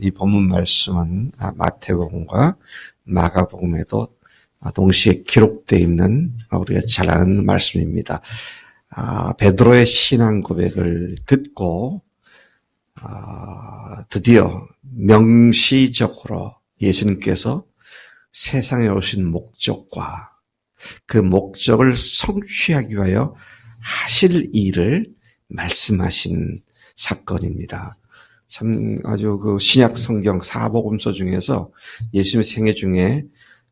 이 본문 말씀은 마태복음과 마가복음에도 동시에 기록되어 있는 우리가 잘 아는 말씀입니다. 베드로의 신앙 고백을 듣고 드디어 명시적으로 예수님께서 세상에 오신 목적과 그 목적을 성취하기 위하여 하실 일을 말씀하신 사건입니다. 참 아주 그 신약 성경 사복음서 중에서 예수님의 생애 중에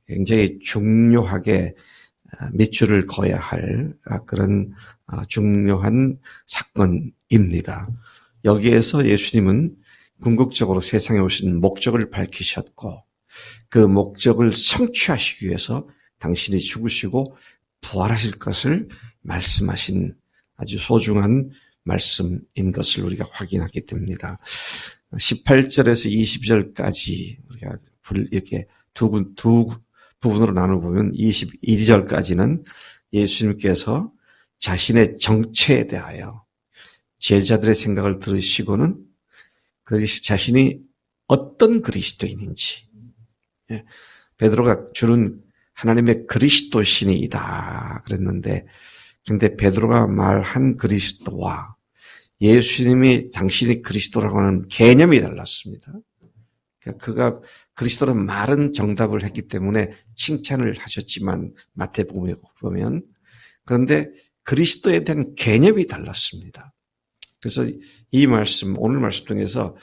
굉장히 중요하게 밑줄을 그어야 할 그런 중요한 사건입니다. 여기에서 예수님은 궁극적으로 세상에 오신 목적을 밝히셨고 그 목적을 성취하시기 위해서 당신이 죽으시고 부활하실 것을 말씀하신 아주 소중한 말씀인 것을 우리가 확인하게 됩니다. 18절에서 20절까지 우리가 이렇게 두 부분으로 나눠보면 21절까지는 예수님께서 자신의 정체에 대하여 제자들의 생각을 들으시고는 자신이 어떤 그리스도인인지, 베드로가 주는 하나님의 그리스도신이다 그랬는데, 근데 베드로가 말한 그리스도와 예수님이 당신이 그리스도라고 하는 개념이 달랐습니다. 그가 그리스도라는 말은 정답을 했기 때문에 칭찬을 하셨지만 마태복음에 보면, 그런데 그리스도에 대한 개념이 달랐습니다. 그래서 이 말씀, 오늘 말씀 중에서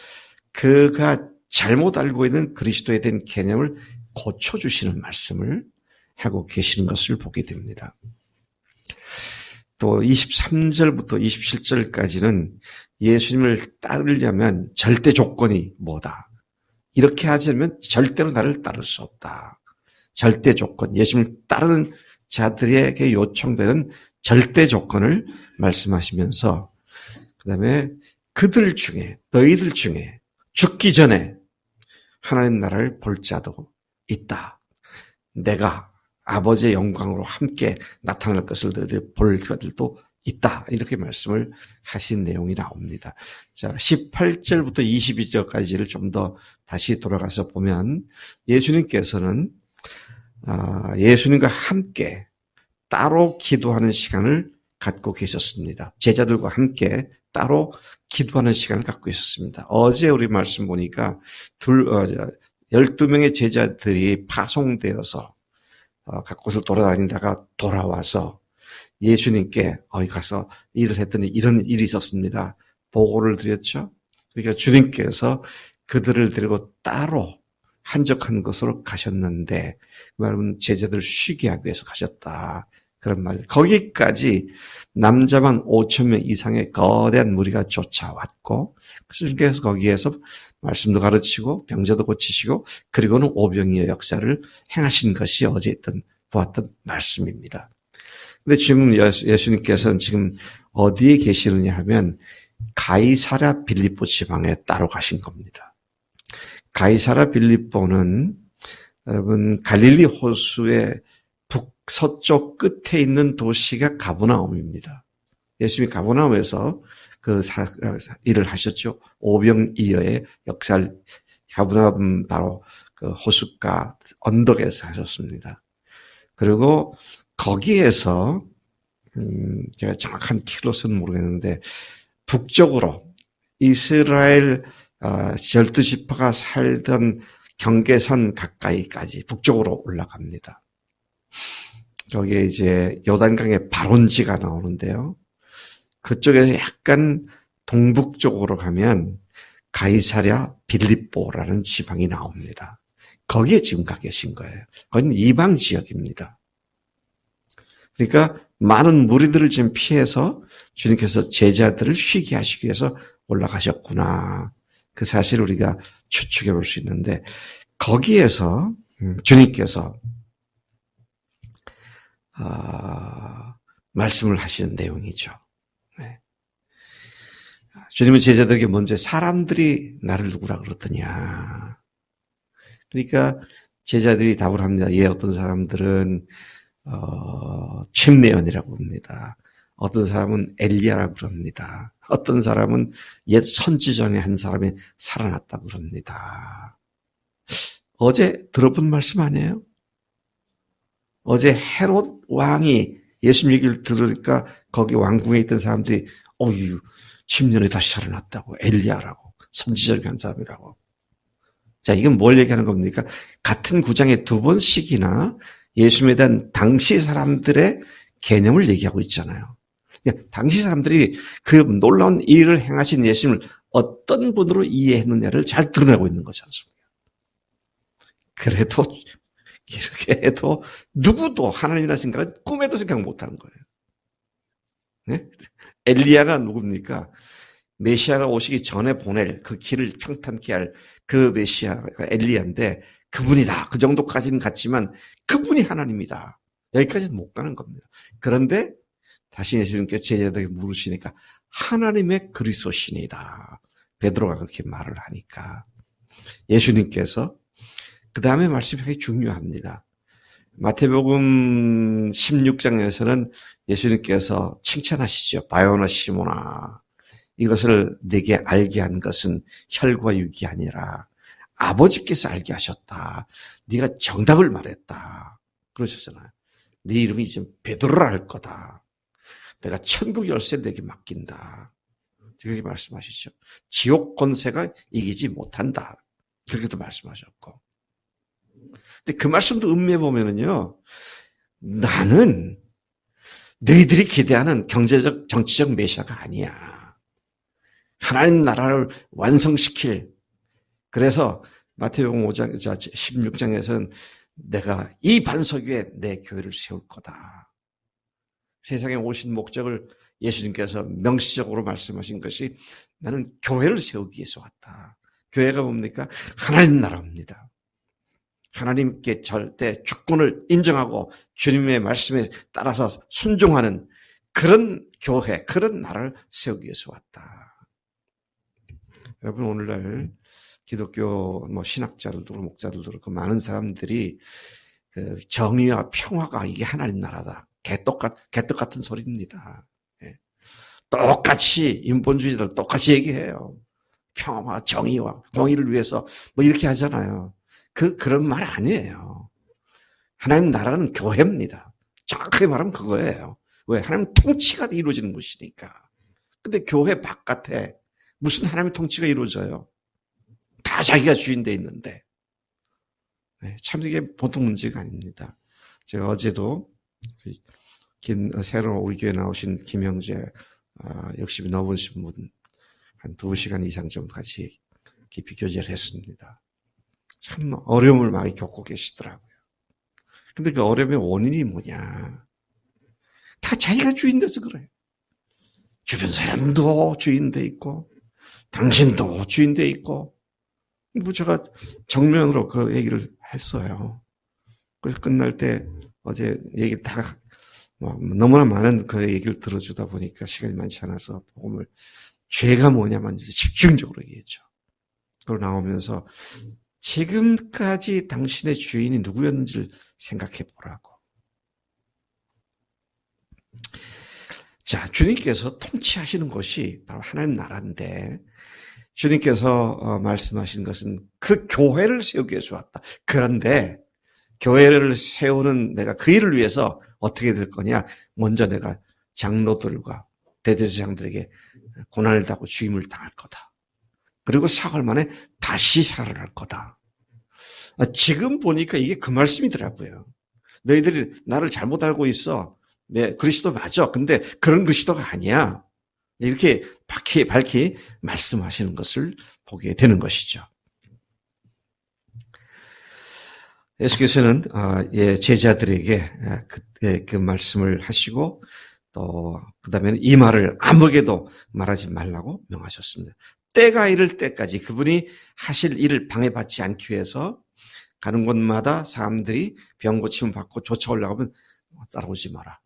그가 잘못 알고 있는 그리스도에 대한 개념을 고쳐주시는 말씀을 하고 계시는 것을 보게 됩니다. 또 23절부터 27절까지는 예수님을 따르려면 절대 조건이 뭐다. 이렇게 하지 않으면 절대로 나를 따를 수 없다. 절대 조건, 예수님을 따르는 자들에게 요청되는 절대 조건을 말씀하시면서 그 다음에 그들 중에, 너희들 중에 죽기 전에 하나님 나라를 볼 자도 있다. 내가 아버지의 영광으로 함께 나타날 것을 너희들 볼 자들도 있다. 이렇게 말씀을 하신 내용이 나옵니다. 자, 18절부터 22절까지를 좀 더 다시 돌아가서 보면 예수님께서는 예수님과 함께 따로 기도하는 시간을 갖고 계셨습니다. 제자들과 함께 따로 기도하는 시간을 갖고 있었습니다. 어제 우리 말씀 보니까 12명의 제자들이 파송되어서 각 곳을 돌아다니다가 돌아와서 예수님께 가서 일을 했더니 이런 일이 있었습니다. 보고를 드렸죠. 그러니까 주님께서 그들을 데리고 따로 한적한 곳으로 가셨는데 그 말은 제자들을 쉬게 하기 위해서 가셨다. 그런 말이에요. 거기까지 남자만 5,000명 이상의 거대한 무리가 쫓아왔고 그래서 거기에서 말씀도 가르치고 병자도 고치시고 그리고는 오병이의 역사를 행하신 것이 어제 보았던 말씀입니다. 근데 지금 예수님께서는 지금 어디에 계시느냐 하면 가이사랴 빌립보 지방에 따로 가신 겁니다. 가이사랴 빌립보는 여러분 갈릴리 호수의 북서쪽 끝에 있는 도시가 가버나움입니다. 예수님이 가버나움에서 그 일을 하셨죠. 오병이어의 역사를 가버나움 바로 그 호숫가 언덕에서 하셨습니다. 그리고 거기에서 제가 정확한 킬로수는 모르겠는데 북쪽으로 이스라엘 12지파가 살던 경계선 가까이까지 북쪽으로 올라갑니다. 거기에 이제 요단강의 발원지가 나오는데요. 그쪽에서 약간 동북쪽으로 가면 가이사랴 빌립보라는 지방이 나옵니다. 거기에 지금 가 계신 거예요. 거기는 이방 지역입니다. 그러니까 많은 무리들을 지금 피해서 주님께서 제자들을 쉬게 하시기 위해서 올라가셨구나. 그 사실을 우리가 추측해 볼 수 있는데 거기에서 주님께서 말씀을 하시는 내용이죠. 네. 주님은 제자들에게 먼저 사람들이 나를 누구라 그러더냐. 그러니까 제자들이 답을 합니다. 어떤 사람들은 침례연이라고 합니다. 어떤 사람은 엘리야라고 그럽니다. 어떤 사람은 옛 선지 중에 한 사람이 살아났다고 그럽니다. 어제 들어본 말씀 아니에요? 어제 헤롯 왕이 예수님 얘기를 들으니까 거기 왕궁에 있던 사람들이 10년에 다시 살아났다고. 엘리야라고. 선지자의 한 사람이라고. 자, 이건 뭘 얘기하는 겁니까? 같은 구장에 두 번씩이나 예수님에 대한 당시 사람들의 개념을 얘기하고 있잖아요. 당시 사람들이 그 놀라운 일을 행하신 예수님을 어떤 분으로 이해했느냐를 잘 드러내고 있는 거지 않습니까? 그래도 이렇게 해도 누구도 하나님이라는 생각은 꿈에도 생각 못하는 거예요. 네? 엘리야가 누굽니까? 메시아가 오시기 전에 보낼 그 길을 평탄케 할 그 메시아가 엘리야인데 그분이다. 그 정도까지는 갔지만 그분이 하나님이다. 여기까지는 못 가는 겁니다. 그런데 다시 예수님께 제자들에게 물으시니까 하나님의 그리스도신이다. 베드로가 그렇게 말을 하니까 예수님께서 그 다음에 말씀이 굉장히 중요합니다. 마태복음 16장에서는 예수님께서 칭찬하시죠. 바요나 시모나 이것을 내게 알게 한 것은 혈과 육이 아니라 아버지께서 알게 하셨다. 네가 정답을 말했다. 그러셨잖아요. 네 이름이 이제 베드로라 할 거다. 내가 천국 열쇠 내게 맡긴다. 그렇게 말씀하시죠. 지옥 권세가 이기지 못한다. 그렇게도 말씀하셨고. 근데 그 말씀도 음미해 보면은요, 나는 너희들이 기대하는 경제적, 정치적 메시아가 아니야. 하나님 나라를 완성시킬. 그래서 마태복음 5장, 16장에서는 내가 이 반석 위에 내 교회를 세울 거다. 세상에 오신 목적을 예수님께서 명시적으로 말씀하신 것이 나는 교회를 세우기 위해서 왔다. 교회가 뭡니까? 하나님 나라입니다. 하나님께 절대 주권을 인정하고 주님의 말씀에 따라서 순종하는 그런 교회, 그런 나라를 세우기 위해서 왔다. 여러분 오늘날 기독교 신학자들도 목자들도 그렇고 많은 사람들이 그 정의와 평화가 이게 하나님 나라다. 개떡 같은 소리입니다. 예. 똑같이 인본주의들 똑같이 얘기해요. 평화와 정의와 공의를 위해서 이렇게 하잖아요. 그런 말 아니에요. 하나님 나라는 교회입니다. 정확하게 말하면 그거예요. 왜? 하나님 통치가 이루어지는 곳이니까. 근데 교회 바깥에 무슨 하나님의 통치가 이루어져요? 다 자기가 주인 돼 있는데. 네, 참 이게 보통 문제가 아닙니다. 제가 어제도 새로 우리 교회 나오신 김영재 역시 너분신 분 한 2시간 이상 정도 같이 깊이 교제를 했습니다. 참 어려움을 많이 겪고 계시더라고요. 근데 그 어려움의 원인이 뭐냐? 다 자기가 주인 돼서 그래요. 주변 사람도 주인 돼 있고 당신도 주인 돼 있고 제가 정면으로 그 얘기를 했어요. 그래서 끝날 때 어제 얘기 다 너무나 많은 그 얘기를 들어주다 보니까 시간이 많지 않아서 복음을 죄가 뭐냐만 집중적으로 얘기했죠. 그러고 나오면서 지금까지 당신의 주인이 누구였는지를 생각해 보라고. 자, 주님께서 통치하시는 것이 바로 하나님 나라인데 주님께서 말씀하신 것은 그 교회를 세우기 위해서 왔다. 그런데 교회를 세우는 내가 그 일을 위해서 어떻게 될 거냐? 먼저 내가 장로들과 대제사장들에게 고난을 당하고 죽임을 당할 거다. 그리고 사흘 만에 다시 살아날 거다. 지금 보니까 이게 그 말씀이더라고요. 너희들이 나를 잘못 알고 있어. 네, 그리스도 맞아. 근데 그런 그리스도가 아니야. 이렇게 밝히 말씀하시는 것을 보게 되는 것이죠. 예수께서는 제자들에게 그 말씀을 하시고 또 그다음에는 이 말을 아무에게도 말하지 말라고 명하셨습니다. 때가 이를 때까지 그분이 하실 일을 방해받지 않기 위해서 가는 곳마다 사람들이 병 고침을 받고 쫓아오려고 하면 따라오지 마라.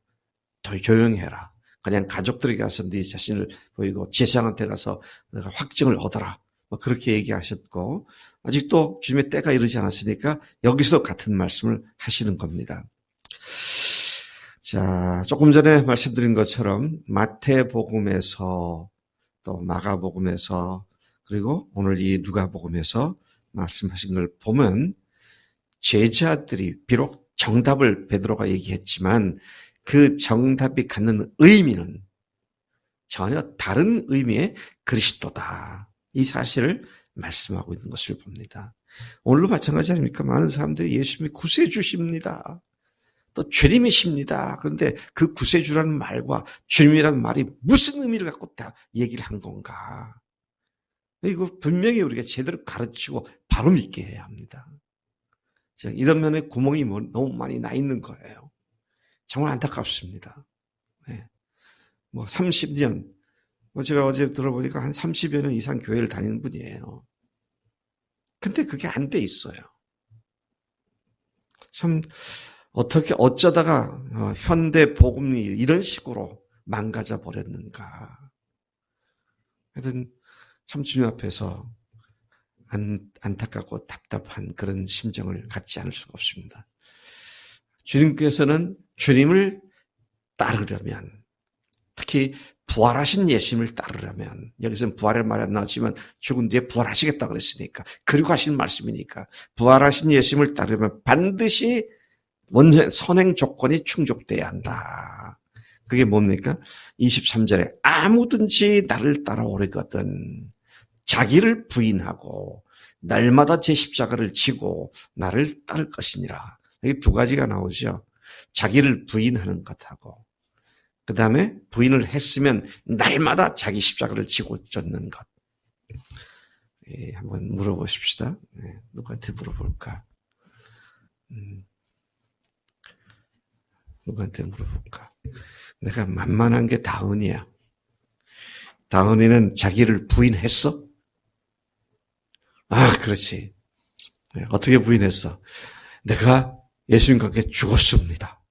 더 조용히 해라. 그냥 가족들에게 가서 네 자신을 보이고 제사장한테 가서 내가 확증을 얻어라. 그렇게 얘기하셨고 아직도 주님의 때가 이르지 않았으니까 여기서 같은 말씀을 하시는 겁니다. 자, 조금 전에 말씀드린 것처럼 마태복음에서 또 마가복음에서 그리고 오늘 이 누가복음에서 말씀하신 걸 보면 제자들이 비록 정답을 베드로가 얘기했지만 그 정답이 갖는 의미는 전혀 다른 의미의 그리스도다. 이 사실을 말씀하고 있는 것을 봅니다. 오늘도 마찬가지 아닙니까? 많은 사람들이 예수님이 구세주십니다. 또 주님이십니다. 그런데 그 구세주라는 말과 주님이라는 말이 무슨 의미를 갖고 다 얘기를 한 건가? 이거 분명히 우리가 제대로 가르치고 바로 믿게 해야 합니다. 이런 면에 구멍이 너무 많이 나 있는 거예요. 정말 안타깝습니다. 네. 30년, 제가 어제 들어보니까 한 30여 년 이상 교회를 다니는 분이에요. 근데 그게 안 돼 있어요. 참, 어쩌다가 현대 복음이 이런 식으로 망가져 버렸는가. 하여튼 참 주님 앞에서 안타깝고 답답한 그런 심정을 갖지 않을 수가 없습니다. 주님께서는 주님을 따르려면, 특히 부활하신 예수님을 따르려면, 여기서는 부활의 말이 안 나왔지만 죽은 뒤에 부활하시겠다 그랬으니까, 그리고 하신 말씀이니까 부활하신 예수님을 따르려면 반드시 원전 선행 조건이 충족돼야 한다. 그게 뭡니까? 23절에 아무든지 나를 따라오려거든 자기를 부인하고 날마다 제 십자가를 지고 나를 따를 것이니라. 여기 두 가지가 나오죠. 자기를 부인하는 것하고 그 다음에 부인을 했으면 날마다 자기 십자가를 지고 쫓는 것. 한번 물어보십시다. 누구한테 물어볼까? 누구한테 물어볼까? 내가 만만한 게 다은이야. 다은이는 자기를 부인했어? 아, 그렇지. 어떻게 부인했어? 내가 예수님과 함께 죽었습니다.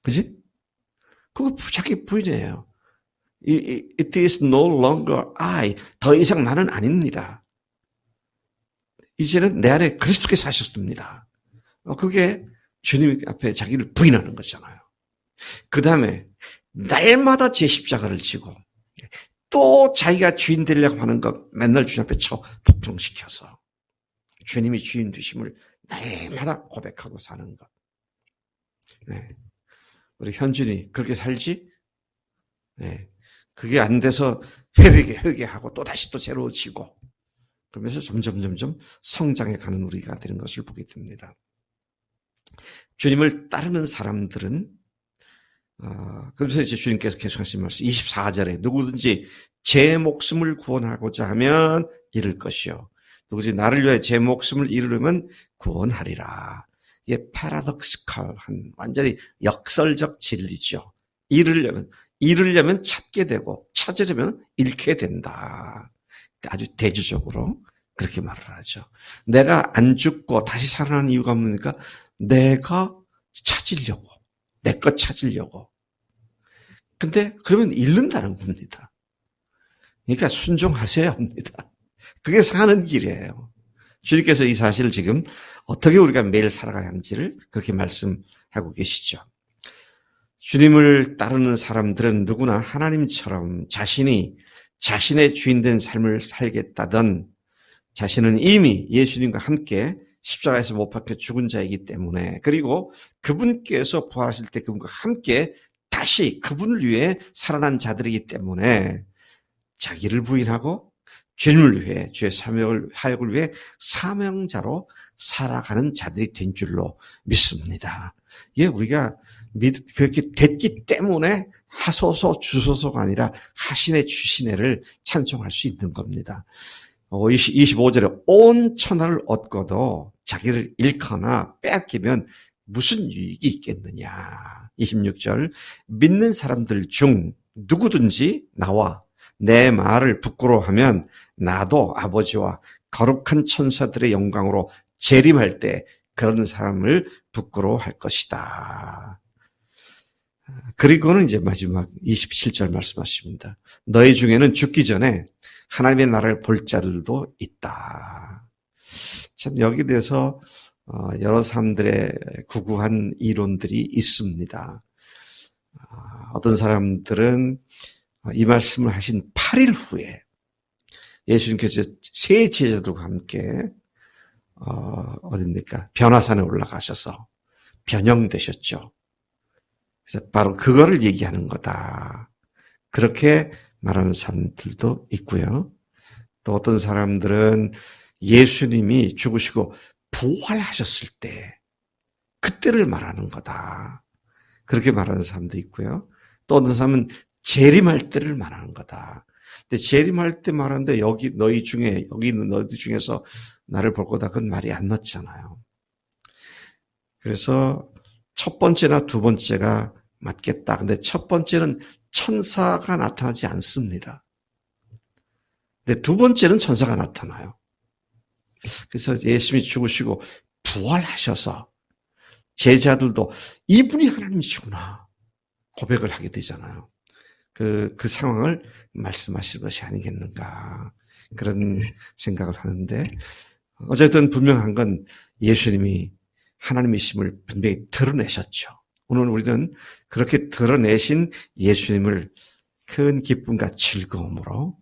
그지? 그거 자기 부인이에요. It is no longer I. 더 이상 나는 아닙니다. 이제는 내 안에 그리스도께서 하셨습니다. 그게 주님 앞에 자기를 부인하는 거잖아요. 그 다음에 날마다 제 십자가를 지고 또 자기가 주인 되려고 하는 것 맨날 주님 앞에 복종시켜서 주님이 주인 되심을 날마다 고백하고 사는 것. 네. 우리 현준이 그렇게 살지? 네. 그게 안 돼서 회개하고 또 다시 또 새로워지고 그러면서 점점 성장해 가는 우리가 되는 것을 보게 됩니다. 주님을 따르는 사람들은 그래서 이제 주님께서 계속하신 말씀 24절에 누구든지 제 목숨을 구원하고자 하면 잃을 것이요 누구든지 나를 위해 제 목숨을 잃으려면 구원하리라. 이게 패러독스칼한 완전히 역설적 진리죠. 잃으려면 찾게 되고 찾으려면 잃게 된다. 아주 대조적으로 그렇게 말을 하죠. 내가 안 죽고 다시 살아나는 이유가 뭡니까? 내가 찾으려고 내 것 찾으려고. 근데 그러면 잃는다는 겁니다. 그러니까 순종하셔야 합니다. 그게 사는 길이에요. 주님께서 이 사실을 지금 어떻게 우리가 매일 살아가야 하는지를 그렇게 말씀하고 계시죠. 주님을 따르는 사람들은 누구나 하나님처럼 자신이 자신의 주인된 삶을 살겠다던 자신은 이미 예수님과 함께 십자가에서 못 박혀 죽은 자이기 때문에 그리고 그분께서 부활하실 때 그분과 함께 다시 그분을 위해 살아난 자들이기 때문에 자기를 부인하고 주님을 위해 주의 사역을 위해 사명자로 살아가는 자들이 된 줄로 믿습니다. 예, 우리가 그렇게 됐기 때문에 하소서 주소서가 아니라 하시네 주시네를 찬송할 수 있는 겁니다. 25절에 온 천하를 얻고도 자기를 잃거나 빼앗기면 무슨 유익이 있겠느냐. 26절 믿는 사람들 중 누구든지 나와 내 말을 부끄러워하면 나도 아버지와 거룩한 천사들의 영광으로 재림할 때 그런 사람을 부끄러워할 것이다. 그리고는 이제 마지막 27절 말씀하십니다. 너희 중에는 죽기 전에 하나님의 나라를 볼 자들도 있다. 참 여기에 대해서 여러 사람들의 구구한 이론들이 있습니다. 어떤 사람들은 이 말씀을 하신 8일 후에 예수님께서 세 제자들과 함께 어딥니까? 변화산에 올라가셔서 변형되셨죠. 그래서 바로 그거를 얘기하는 거다. 그렇게 말하는 사람들도 있고요. 또 어떤 사람들은 예수님이 죽으시고 부활하셨을 때 그때를 말하는 거다. 그렇게 말하는 사람도 있고요. 또 어떤 사람은 재림할 때를 말하는 거다. 근데 재림할 때 말하는데 여기 있는 너희 중에서 나를 볼 거다. 그건 말이 안 맞잖아요. 그래서 첫 번째나 두 번째가 맞겠다. 근데 첫 번째는 천사가 나타나지 않습니다. 근데 두 번째는 천사가 나타나요. 그래서 예수님이 죽으시고 부활하셔서 제자들도 이분이 하나님이시구나 고백을 하게 되잖아요. 그 상황을 말씀하실 것이 아니겠는가 그런 생각을 하는데 어쨌든 분명한 건 예수님이 하나님이심을 분명히 드러내셨죠. 오늘 우리는 그렇게 드러내신 예수님을 큰 기쁨과 즐거움으로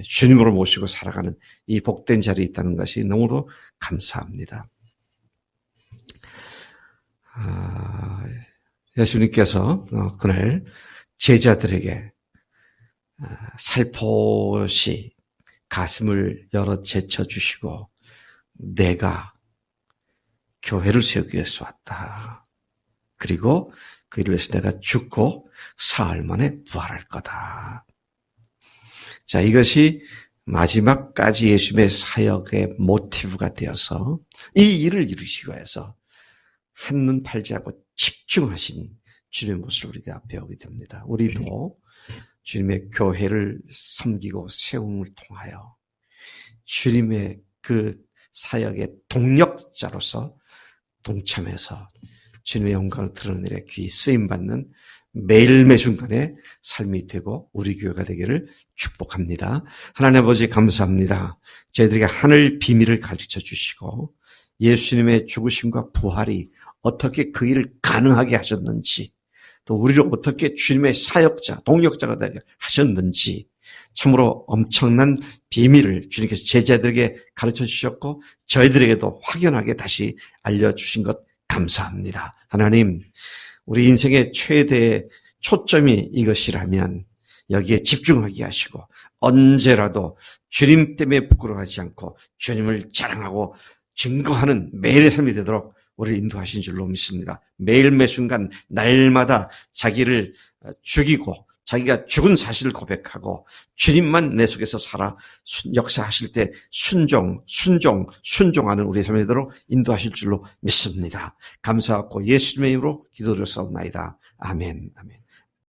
주님으로 모시고 살아가는 이 복된 자리에 있다는 것이 너무도 감사합니다. 예수님께서 그날 제자들에게 살포시 가슴을 열어 제쳐주시고 내가 교회를 세우기 위해서 왔다. 그리고 그 일을 위해서 내가 죽고 사흘 만에 부활할 거다. 자, 이것이 마지막까지 예수님의 사역의 모티브가 되어서 이 일을 이루시기 위해서 한눈 팔지 않고 집중하신 주님의 모습을 우리가 배우게 됩니다. 우리도 주님의 교회를 섬기고 세움을 통하여 주님의 그 사역의 동력자로서 동참해서 주님의 영광을 드러내려 귀히 쓰임받는 매일 매순간의 삶이 되고 우리 교회가 되기를 축복합니다. 하나님 아버지 감사합니다. 저희들에게 하늘 비밀을 가르쳐 주시고 예수님의 죽으심과 부활이 어떻게 그 일을 가능하게 하셨는지 또 우리를 어떻게 주님의 사역자, 동력자가 되게 하셨는지 참으로 엄청난 비밀을 주님께서 제자들에게 가르쳐 주셨고 저희들에게도 확연하게 다시 알려주신 것 감사합니다. 하나님, 우리 인생의 최대의 초점이 이것이라면 여기에 집중하게 하시고 언제라도 주님 때문에 부끄러워하지 않고 주님을 자랑하고 증거하는 매일의 삶이 되도록 우리를 인도하신 줄로 믿습니다. 매일 매순간 날마다 자기를 죽이고 자기가 죽은 사실을 고백하고 주님만 내 속에서 살아 역사하실 때 순종하는 우리의 삶이 되도록 인도하실 줄로 믿습니다. 감사하고 예수님의 이름으로 기도드렸사옵나이다. 아멘. 아멘.